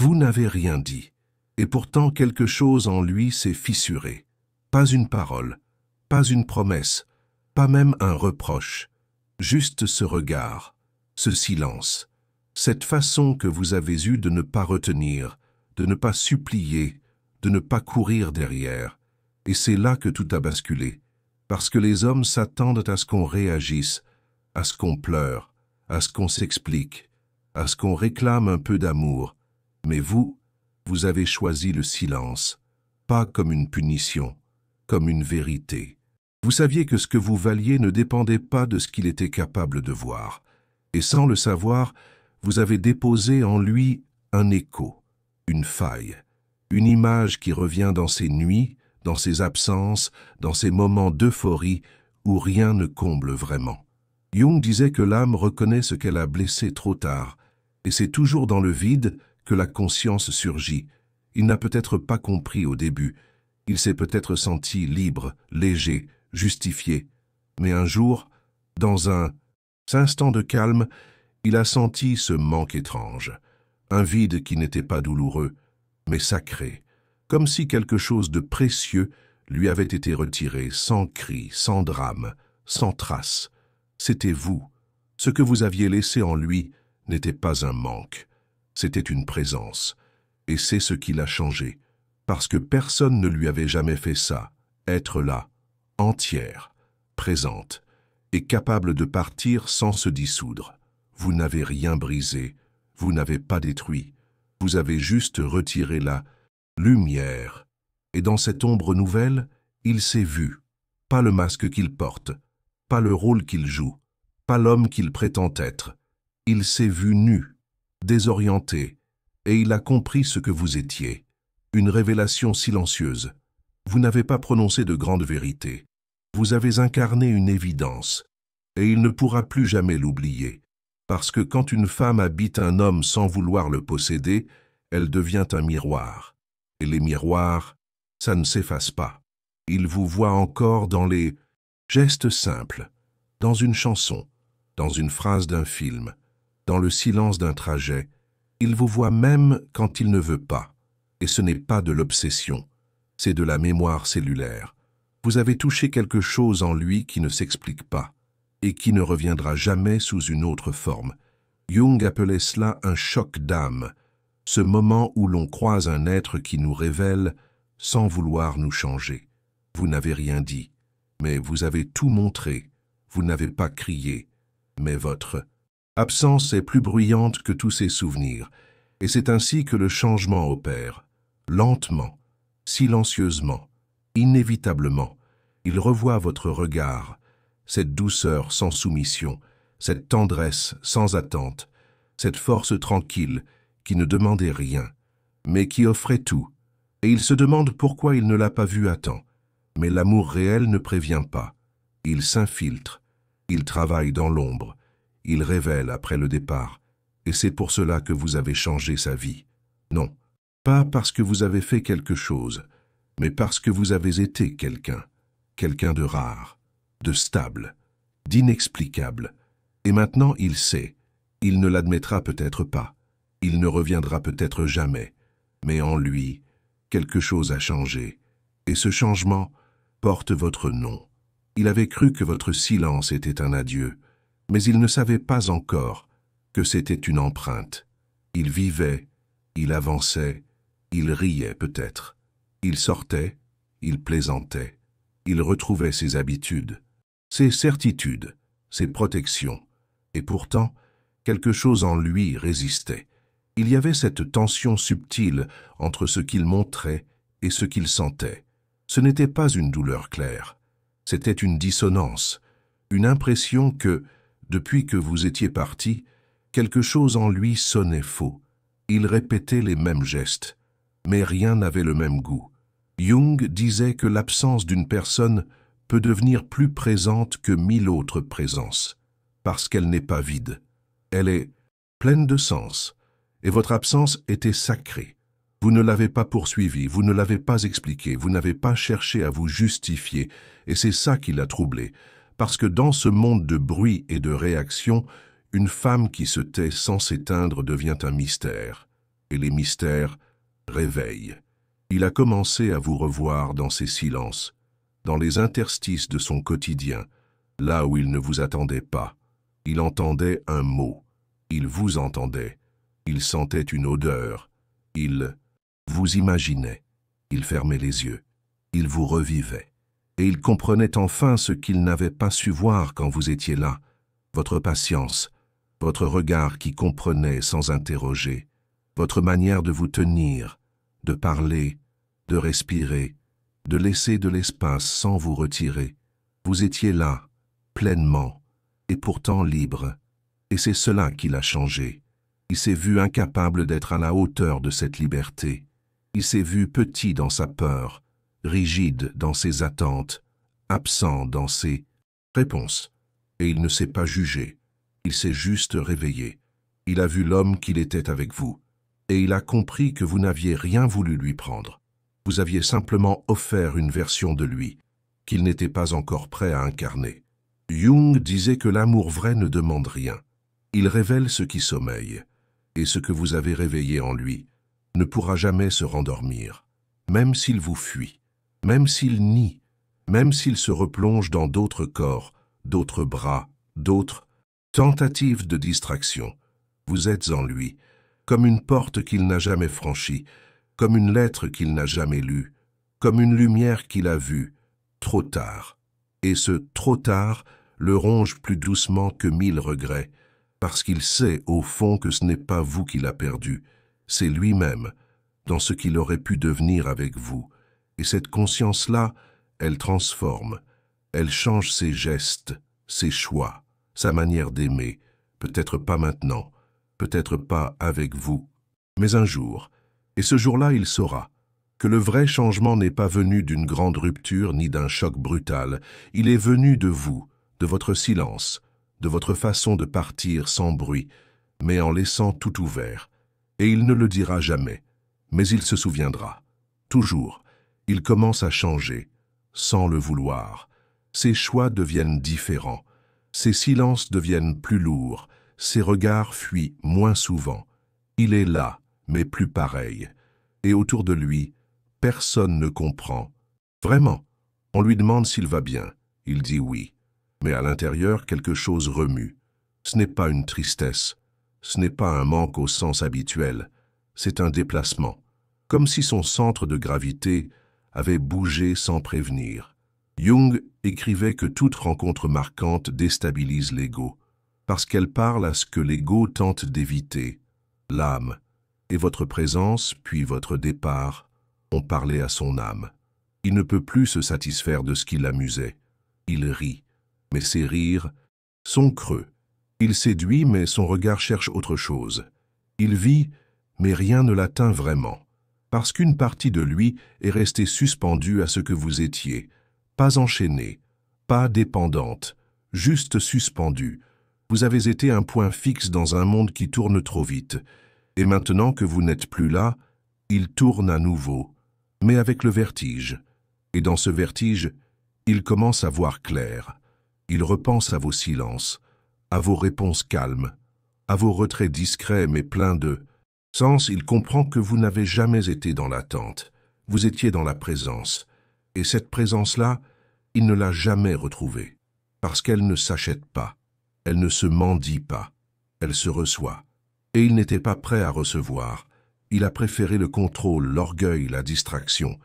Vous n'avez rien dit, et pourtant quelque chose en lui s'est fissuré. Pas une parole, pas une promesse, pas même un reproche, juste ce regard, ce silence, cette façon que vous avez eue de ne pas retenir, de ne pas supplier, de ne pas courir derrière. Et c'est là que tout a basculé, parce que les hommes s'attendent à ce qu'on réagisse, à ce qu'on pleure, à ce qu'on s'explique, à ce qu'on réclame un peu d'amour. Mais vous avez choisi le silence, pas comme une punition, comme une vérité. Vous saviez que ce que vous valiez ne dépendait pas de ce qu'il était capable de voir. Et sans le savoir, vous avez déposé en lui un écho, une faille, une image qui revient dans ses nuits, dans ses absences, dans ces moments d'euphorie où rien ne comble vraiment. Jung disait que l'âme reconnaît ce qu'elle a blessé trop tard, et c'est toujours dans le vide que la conscience surgit. Il n'a peut-être pas compris au début, il s'est peut-être senti libre, léger, justifié, mais un jour, dans un instant de calme, il a senti ce manque étrange, un vide qui n'était pas douloureux, mais sacré, comme si quelque chose de précieux lui avait été retiré, sans cri, sans drame, sans trace. C'était vous. Ce que vous aviez laissé en lui n'était pas un manque, c'était une présence. Et c'est ce qui l'a changé, parce que personne ne lui avait jamais fait ça, être là, entière, présente, et capable de partir sans se dissoudre. Vous n'avez rien brisé, vous n'avez pas détruit, vous avez juste retiré la lumière. Et dans cette ombre nouvelle, il s'est vu, pas le masque qu'il porte, pas le rôle qu'il joue, pas l'homme qu'il prétend être. Il s'est vu nu, désorienté, et il a compris ce que vous étiez, une révélation silencieuse. Vous n'avez pas prononcé de grandes vérités, vous avez incarné une évidence, et il ne pourra plus jamais l'oublier, parce que quand une femme habite un homme sans vouloir le posséder, elle devient un miroir. Et les miroirs, ça ne s'efface pas. Il vous voit encore dans les gestes simples, dans une chanson, dans une phrase d'un film, dans le silence d'un trajet. Il vous voit même quand il ne veut pas. Et ce n'est pas de l'obsession, c'est de la mémoire cellulaire. Vous avez touché quelque chose en lui qui ne s'explique pas, et qui ne reviendra jamais sous une autre forme. Jung appelait cela un choc d'âme, ce moment où l'on croise un être qui nous révèle sans vouloir nous changer. Vous n'avez rien dit, mais vous avez tout montré. Vous n'avez pas crié, mais votre absence est plus bruyante que tous ces souvenirs, et c'est ainsi que le changement opère. Lentement, silencieusement, inévitablement, il revoit votre regard, cette douceur sans soumission, cette tendresse sans attente, cette force tranquille qui ne demandait rien, mais qui offrait tout. Et il se demande pourquoi il ne l'a pas vu à temps. Mais l'amour réel ne prévient pas. Il s'infiltre, il travaille dans l'ombre, il révèle après le départ. Et c'est pour cela que vous avez changé sa vie. Non, pas parce que vous avez fait quelque chose, mais parce que vous avez été quelqu'un, quelqu'un de rare, de stable, d'inexplicable. Et maintenant il sait, il ne l'admettra peut-être pas, il ne reviendra peut-être jamais, mais en lui, quelque chose a changé, et ce changement porte votre nom. Il avait cru que votre silence était un adieu, mais il ne savait pas encore que c'était une empreinte. Il vivait, il avançait, il riait peut-être, il sortait, il plaisantait, il retrouvait ses habitudes, ses certitudes, ses protections, et pourtant, quelque chose en lui résistait. Il y avait cette tension subtile entre ce qu'il montrait et ce qu'il sentait. Ce n'était pas une douleur claire, c'était une dissonance, une impression que, depuis que vous étiez parti, quelque chose en lui sonnait faux. Il répétait les mêmes gestes, mais rien n'avait le même goût. Jung disait que l'absence d'une personne peut devenir plus présente que 1000 autres présences, parce qu'elle n'est pas vide. Elle est pleine de sens, et votre absence était sacrée. Vous ne l'avez pas poursuivi, vous ne l'avez pas expliqué, vous n'avez pas cherché à vous justifier, et c'est ça qui l'a troublé, parce que dans ce monde de bruit et de réaction, une femme qui se tait sans s'éteindre devient un mystère. et les mystères réveillent. Il a commencé à vous revoir dans ses silences, dans les interstices de son quotidien, là où il ne vous attendait pas. Il entendait un mot, il vous entendait, il sentait une odeur, il vous imaginait, il fermait les yeux, il vous revivait, et il comprenait enfin ce qu'il n'avait pas su voir quand vous étiez là, votre patience, votre regard qui comprenait sans interroger, votre manière de vous tenir, de parler, de respirer, de laisser de l'espace sans vous retirer. Vous étiez là, pleinement, et pourtant libre. Et c'est cela qui l'a changé. Il s'est vu incapable d'être à la hauteur de cette liberté. Il s'est vu petit dans sa peur, rigide dans ses attentes, absent dans ses réponses. Et il ne s'est pas jugé. Il s'est juste réveillé. Il a vu l'homme qu'il était avec vous. Et il a compris que vous n'aviez rien voulu lui prendre. Vous aviez simplement offert une version de lui, qu'il n'était pas encore prêt à incarner. Jung disait que l'amour vrai ne demande rien. Il révèle ce qui sommeille, et ce que vous avez réveillé en lui ne pourra jamais se rendormir, même s'il vous fuit, même s'il nie, même s'il se replonge dans d'autres corps, d'autres bras, d'autres tentatives de distraction. Vous êtes en lui, comme une porte qu'il n'a jamais franchie, comme une lettre qu'il n'a jamais lue, comme une lumière qu'il a vue, trop tard. Et ce trop tard le ronge plus doucement que 1000 regrets, parce qu'il sait au fond que ce n'est pas vous qui l'a perdu, c'est lui-même, dans ce qu'il aurait pu devenir avec vous. Et cette conscience-là, elle transforme, elle change ses gestes, ses choix, sa manière d'aimer, peut-être pas maintenant, peut-être pas avec vous, mais un jour. Et ce jour-là, il saura que le vrai changement n'est pas venu d'une grande rupture ni d'un choc brutal, il est venu de vous, de votre silence, de votre façon de partir sans bruit, mais en laissant tout ouvert. Et il ne le dira jamais, mais il se souviendra. Toujours, il commence à changer, sans le vouloir. Ses choix deviennent différents, ses silences deviennent plus lourds, ses regards fuient moins souvent. Il est là, mais plus pareil. Et autour de lui, personne ne comprend. Vraiment, on lui demande s'il va bien. Il dit oui. Mais à l'intérieur, quelque chose remue. Ce n'est pas une tristesse. Ce n'est pas un manque au sens habituel. C'est un déplacement. Comme si son centre de gravité avait bougé sans prévenir. Jung écrivait que toute rencontre marquante déstabilise l'ego, parce qu'elle parle à ce que l'ego tente d'éviter, l'âme. Et votre présence, puis votre départ, ont parlé à son âme. Il ne peut plus se satisfaire de ce qui l'amusait. Il rit, mais ses rires sont creux. Il séduit, mais son regard cherche autre chose. Il vit, mais rien ne l'atteint vraiment, parce qu'une partie de lui est restée suspendue à ce que vous étiez, pas enchaînée, pas dépendante, juste suspendue. Vous avez été un point fixe dans un monde qui tourne trop vite. Et maintenant que vous n'êtes plus là, il tourne à nouveau, mais avec le vertige. Et dans ce vertige, il commence à voir clair. Il repense à vos silences, à vos réponses calmes, à vos retraits discrets mais pleins de sens. Il comprend que vous n'avez jamais été dans l'attente. Vous étiez dans la présence. Et cette présence-là, il ne l'a jamais retrouvée. Parce qu'elle ne s'achète pas. Elle ne se mendie pas. Elle se reçoit. Et il n'était pas prêt à recevoir. Il a préféré le contrôle, l'orgueil, la distraction.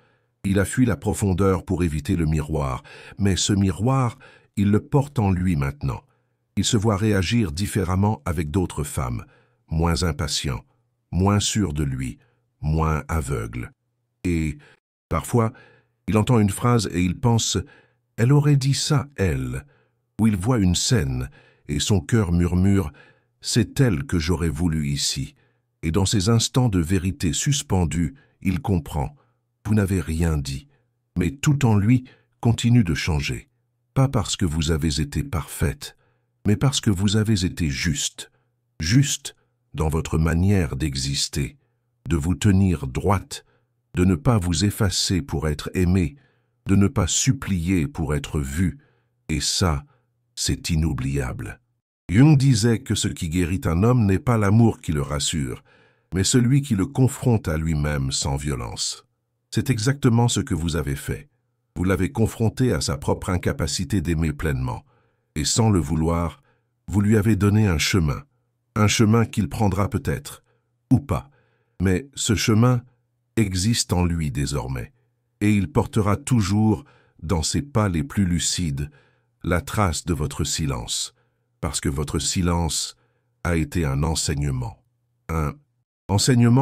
Il a fui la profondeur pour éviter le miroir. Mais ce miroir, il le porte en lui maintenant. Il se voit réagir différemment avec d'autres femmes, moins impatient, moins sûr de lui, moins aveugle. Et, parfois, il entend une phrase et il pense « Elle aurait dit ça, elle », ou il voit une scène et son cœur murmure « C'est elle que j'aurais voulu ici ». Et dans ces instants de vérité suspendus, il comprend « Vous n'avez rien dit ». Mais tout en lui continue de changer. Pas parce que vous avez été parfaite, mais parce que vous avez été juste. Juste dans votre manière d'exister, de vous tenir droite, de ne pas vous effacer pour être aimé, de ne pas supplier pour être vu. Et ça, c'est inoubliable. Jung disait que ce qui guérit un homme n'est pas l'amour qui le rassure, mais celui qui le confronte à lui-même sans violence. C'est exactement ce que vous avez fait. Vous l'avez confronté à sa propre incapacité d'aimer pleinement, et sans le vouloir, vous lui avez donné un chemin qu'il prendra peut-être, ou pas, mais ce chemin existe en lui désormais, et il portera toujours, dans ses pas les plus lucides, la trace de votre silence, parce que votre silence a été un enseignement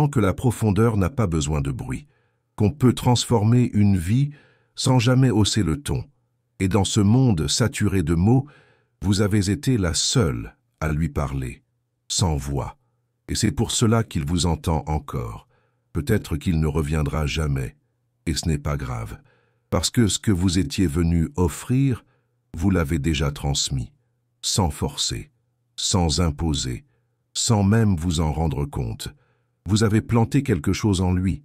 que la profondeur n'a pas besoin de bruit, qu'on peut transformer une vie sans jamais hausser le ton, et dans ce monde saturé de mots, vous avez été la seule à lui parler, sans voix, et c'est pour cela qu'il vous entend encore. Peut-être qu'il ne reviendra jamais, et ce n'est pas grave, parce que ce que vous étiez venu offrir, vous l'avez déjà transmis, sans forcer, sans imposer, sans même vous en rendre compte. Vous avez planté quelque chose en lui,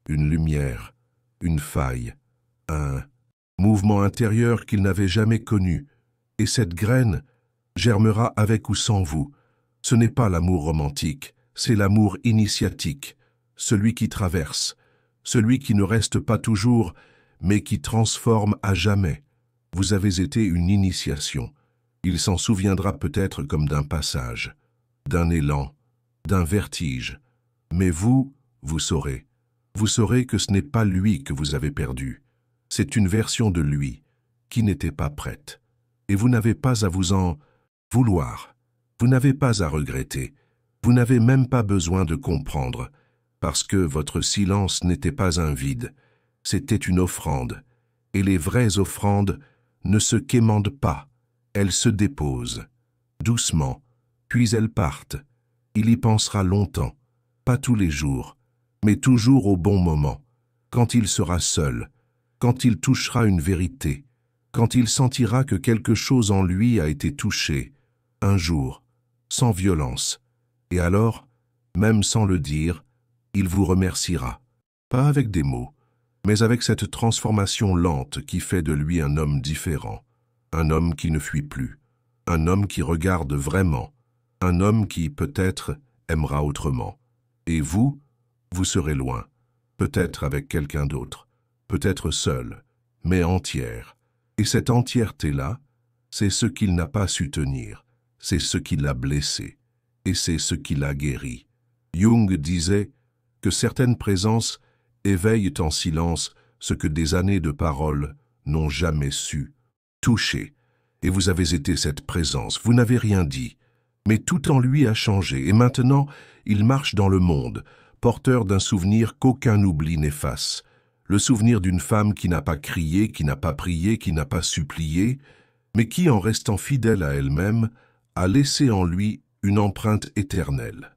une lumière, une faille, un mouvement intérieur qu'il n'avait jamais connu, et cette graine germera avec ou sans vous. Ce n'est pas l'amour romantique, c'est l'amour initiatique, celui qui traverse, celui qui ne reste pas toujours, mais qui transforme à jamais. Vous avez été une initiation. Il s'en souviendra peut-être comme d'un passage, d'un élan, d'un vertige. Mais vous saurez. Vous saurez que ce n'est pas lui que vous avez perdu. C'est une version de lui qui n'était pas prête. Et vous n'avez pas à vous en vouloir. Vous n'avez pas à regretter. Vous n'avez même pas besoin de comprendre, parce que votre silence n'était pas un vide. C'était une offrande. Et les vraies offrandes ne se quémandent pas. Elles se déposent, doucement, puis elles partent. Il y pensera longtemps, pas tous les jours, mais toujours au bon moment, quand il sera seul, quand il touchera une vérité, quand il sentira que quelque chose en lui a été touché, un jour, sans violence. Et alors, même sans le dire, il vous remerciera, pas avec des mots, mais avec cette transformation lente qui fait de lui un homme différent, un homme qui ne fuit plus, un homme qui regarde vraiment, un homme qui, peut-être, aimera autrement. Et vous serez loin, peut-être avec quelqu'un d'autre, peut-être seul, mais entière. Et cette entièreté-là, c'est ce qu'il n'a pas su tenir, c'est ce qui l'a blessé, et c'est ce qui l'a guéri. Jung disait que certaines présences éveillent en silence ce que des années de paroles n'ont jamais su toucher. Et vous avez été cette présence, vous n'avez rien dit, mais tout en lui a changé, et maintenant il marche dans le monde, porteur d'un souvenir qu'aucun oubli n'efface, le souvenir d'une femme qui n'a pas crié, qui n'a pas prié, qui n'a pas supplié, mais qui, en restant fidèle à elle-même, a laissé en lui une empreinte éternelle.